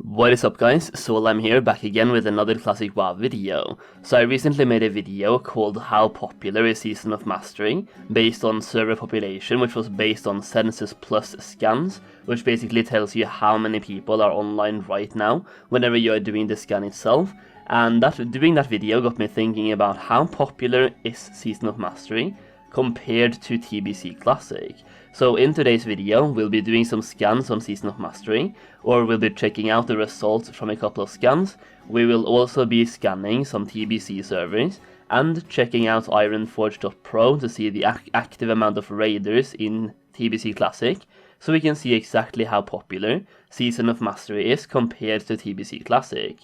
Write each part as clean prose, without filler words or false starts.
What is up guys, I'm here back again with another Classic WoW video. So I recently made a video called How Popular is Season of Mastery, based on server population, which was based on CensusPlus scans, which basically tells you how many people are online right now, whenever you are doing the scan itself. And doing that video got me thinking about how popular is Season of Mastery compared to TBC Classic. So in today's video, we'll be doing some scans on Season of Mastery, or we'll be checking out the results from a couple of scans. We will also be scanning some TBC servers, and checking out Ironforge.pro to see the active amount of raiders in TBC Classic, so we can see exactly how popular Season of Mastery is compared to TBC Classic.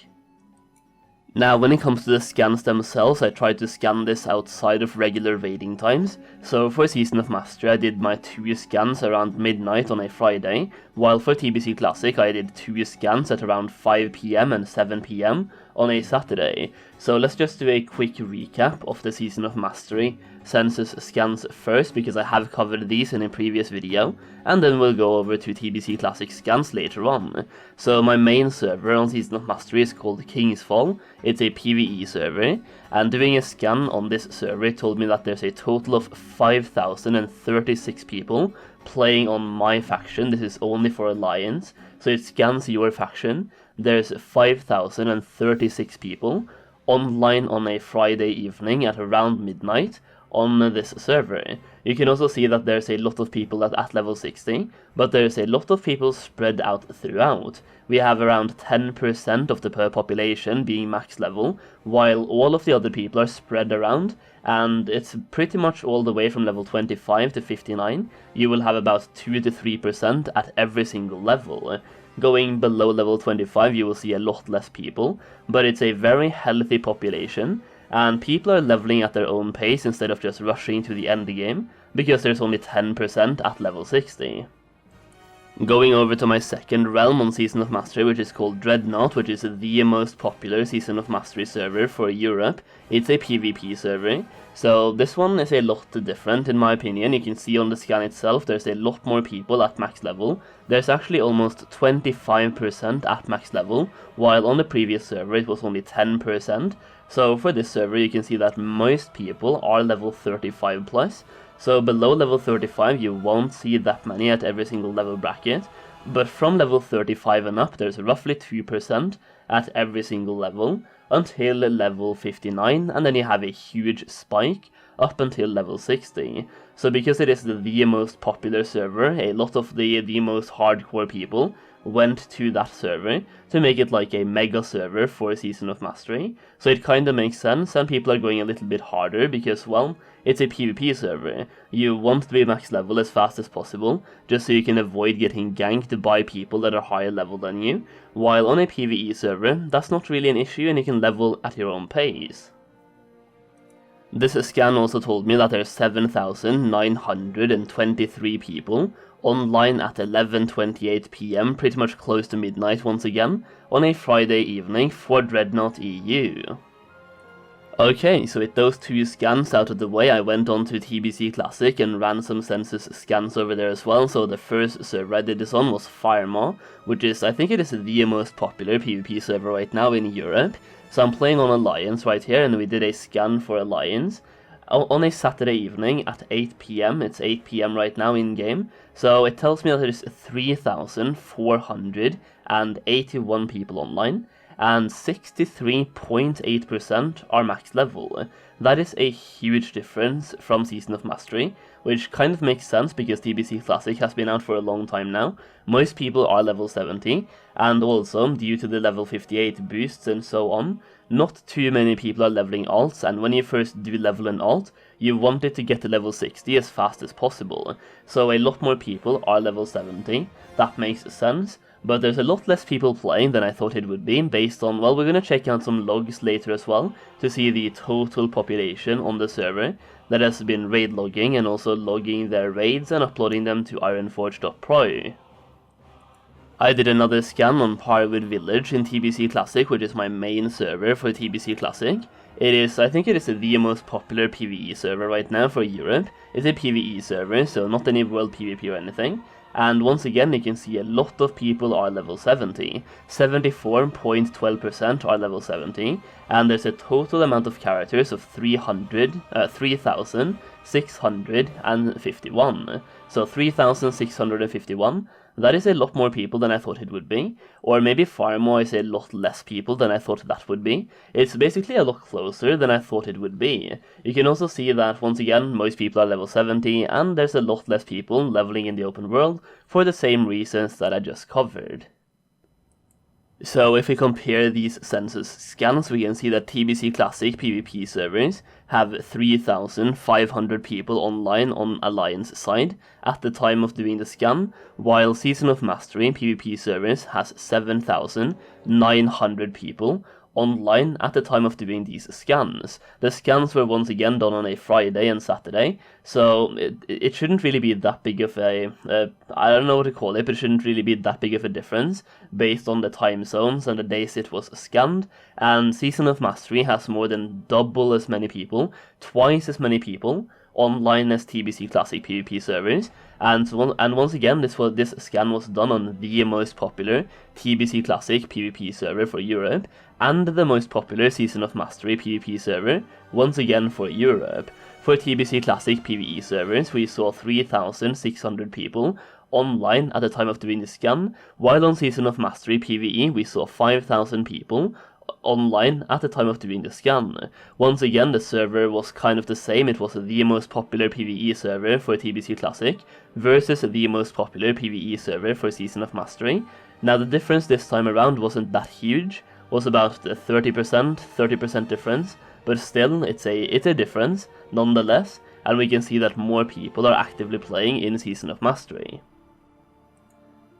Now, when it comes to the scans themselves, I tried to scan this outside of regular raiding times. So for Season of Mastery, I did my 2 scans around midnight on a Friday, while for TBC Classic, I did 2 scans at around 5 PM and 7 PM on a Saturday. So let's just do a quick recap of the Season of Mastery census scans first, because I have covered these in a previous video, and then we'll go over to TBC Classic scans later on. So my main server on Season of Mastery is called Kingsfall. It's a PvE server, and doing a scan on this server told me that there's a total of 5,036 people playing on my faction. This is only for Alliance, so it scans your faction. There's 5,036 people online on a Friday evening at around midnight on this server. You can also see that there's a lot of people at level 60, but there's a lot of people spread out throughout. We have around 10% of the population being max level, while all of the other people are spread around, and it's pretty much all the way from level 25 to 59. You will have about 2 to 3% at every single level. Going below level 25 you will see a lot less people, but it's a very healthy population, and people are leveling at their own pace instead of just rushing to the end game, because there's only 10% at level 60. Going over to my second realm on Season of Mastery, which is called Dreadnought, which is the most popular Season of Mastery server for Europe. It's a PvP server, so this one is a lot different in my opinion. You can see on the scan itself there's a lot more people at max level. There's actually almost 25% at max level, while on the previous server it was only 10%. So for this server you can see that most people are level 35 plus. So below level 35 you won't see that many at every single level bracket, but from level 35 and up there's roughly 2% at every single level until level 59, and then you have a huge spike up until level 60. So because it is the most popular server, a lot of the most hardcore people went to that server to make it like a mega server for Season of Mastery. So it kinda makes sense, and people are going a little bit harder because, well, it's a PvP server. You want to be max level as fast as possible, just so you can avoid getting ganked by people that are higher level than you, while on a PvE server, that's not really an issue and you can level at your own pace. This scan also told me that there's 7,923 people online at 11:28 PM, pretty much close to midnight once again, on a Friday evening for Dreadnought EU. Okay, so with those 2 scans out of the way, I went on to TBC Classic and ran some census scans over there as well. So the first server I did this on was Firemaw, which is, I think it is the most popular PvP server right now in Europe. So I'm playing on Alliance right here, and we did a scan for Alliance on a Saturday evening at 8 PM. It's 8 PM right now in game, so it tells me that there's 3,481 people online, and 63.8% are max level. That is a huge difference from Season of Mastery, which kind of makes sense because TBC Classic has been out for a long time now. Most people are level 70, and also, due to the level 58 boosts and so on, not too many people are leveling alts, and when you first do level an alt, you want it to get to level 60 as fast as possible. So a lot more people are level 70, that makes sense. But there's a lot less people playing than I thought it would be, based on, well, we're gonna check out some logs later as well, to see the total population on the server that has been raid logging, and also logging their raids and uploading them to Ironforge.pro. I did another scan on Parwood Village in TBC Classic, which is my main server for TBC Classic. I think it is the most popular PvE server right now for Europe. It's a PvE server, so not any world PvP or anything. and once again you can see a lot of people are level 70, 74.12% are level 70, and there's a total amount of characters of 3,651. So 3,651, that is a lot more people than I thought it would be, or maybe far more is a lot less people than I thought that would be. It's basically a lot closer than I thought it would be. You can also see that once again most people are level 70, and there's a lot less people leveling in the open world for the same reasons that I just covered. So if we compare these census scans, we can see that TBC Classic PvP servers have 3,500 people online on Alliance side at the time of doing the scan, while Season of Mastery PvP servers has 7,900 people online at the time of doing these scans. The scans were once again done on a Friday and Saturday, so it shouldn't really be that big of a, I don't know what to call it, but it shouldn't really be that big of a difference based on the time zones and the days it was scanned, and Season of Mastery has more than double as many people, twice as many people, online as TBC Classic PvP servers, and once again this scan was done on the most popular TBC Classic PvP server for Europe, and the most popular Season of Mastery PvP server, once again for Europe. For TBC Classic PvE servers, we saw 3,600 people online at the time of doing the scan, while on Season of Mastery PvE we saw 5,000 people online at the time of doing the scan. Once again, the server was kind of the same. It was the most popular PvE server for TBC Classic versus the most popular PvE server for Season of Mastery. Now the difference this time around wasn't that huge, was about 30% difference, but still it's a difference nonetheless, and we can see that more people are actively playing in Season of Mastery.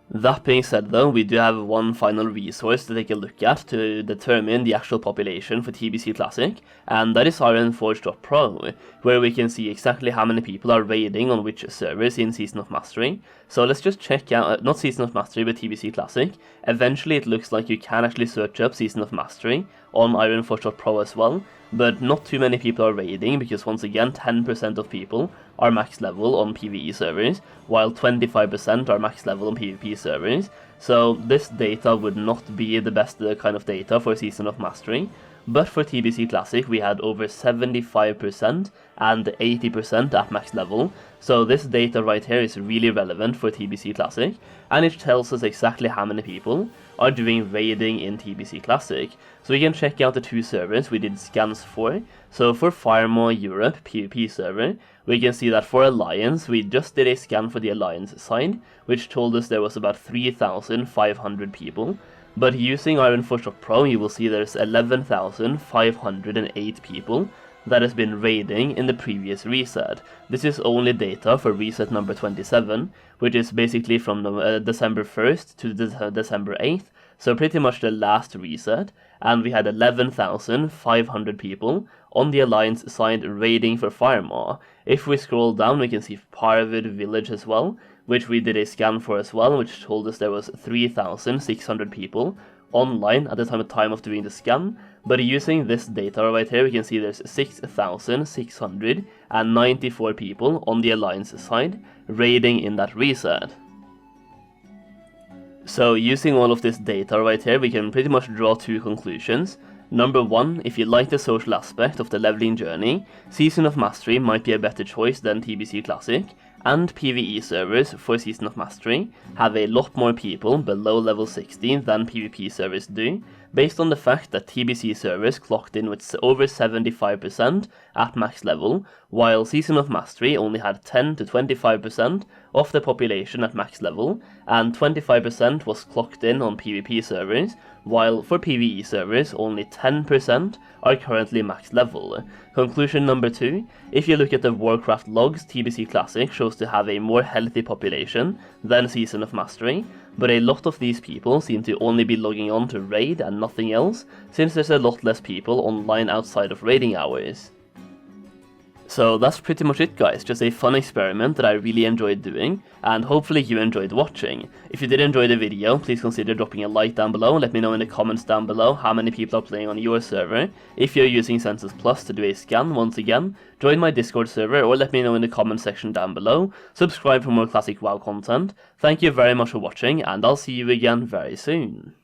That being said though, we do have one final resource to take a look at to determine the actual population for TBC Classic, and that is Ironforge.pro, where we can see exactly how many people are raiding on which servers in Season of Mastery. So let's just check out, not Season of Mastery but TBC Classic. Eventually it looks like you can actually search up Season of Mastery on Ironforge.pro as well, but not too many people are raiding because once again 10% of people are max level on PvE servers, while 25% are max level on PvP servers, so this data would not be the best kind of data for Season of Mastery. But for TBC Classic we had over 75% and 80% at max level, so this data right here is really relevant for TBC Classic, and it tells us exactly how many people are doing raiding in TBC Classic. So we can check out the two servers we did scans for. So for Firemore Europe PvP server, we can see that for Alliance we just did a scan for the Alliance side, which told us there was about 3,500 people. But using Ironforge.pro, you will see there's 11,508 people that has been raiding in the previous reset. This is only data for reset number 27, which is basically from December 1st to December 8th, so pretty much the last reset, and we had 11,500 people on the Alliance side raiding for Firemore. If we scroll down, we can see Parvid Village as well, which we did a scan for as well, which told us there was 3,600 people online at the time of doing the scan. But using this data right here, we can see there's 6,694 people on the Alliance side raiding in that reset. So using all of this data right here, we can pretty much draw two conclusions. Number one, if you like the social aspect of the leveling journey, Season of Mastery might be a better choice than TBC Classic, and PvE servers for Season of Mastery have a lot more people below level 60 than PvP servers do, based on the fact that TBC servers clocked in with over 75% at max level, while Season of Mastery only had 10 to 25% of the population at max level, and 25% was clocked in on PvP servers, while for PvE servers only 10% are currently max level. Conclusion number two, if you look at the Warcraft logs, TBC Classic shows to have a more healthy population than Season of Mastery, but a lot of these people seem to only be logging on to raid and nothing else, since there's a lot less people online outside of raiding hours. So that's pretty much it, guys, just a fun experiment that I really enjoyed doing, and hopefully you enjoyed watching. If you did enjoy the video, please consider dropping a like down below and let me know in the comments down below how many people are playing on your server. If you're using CensusPlus to do a scan, once again, join my Discord server or let me know in the comment section down below. Subscribe for more classic WoW content. Thank you very much for watching, and I'll see you again very soon.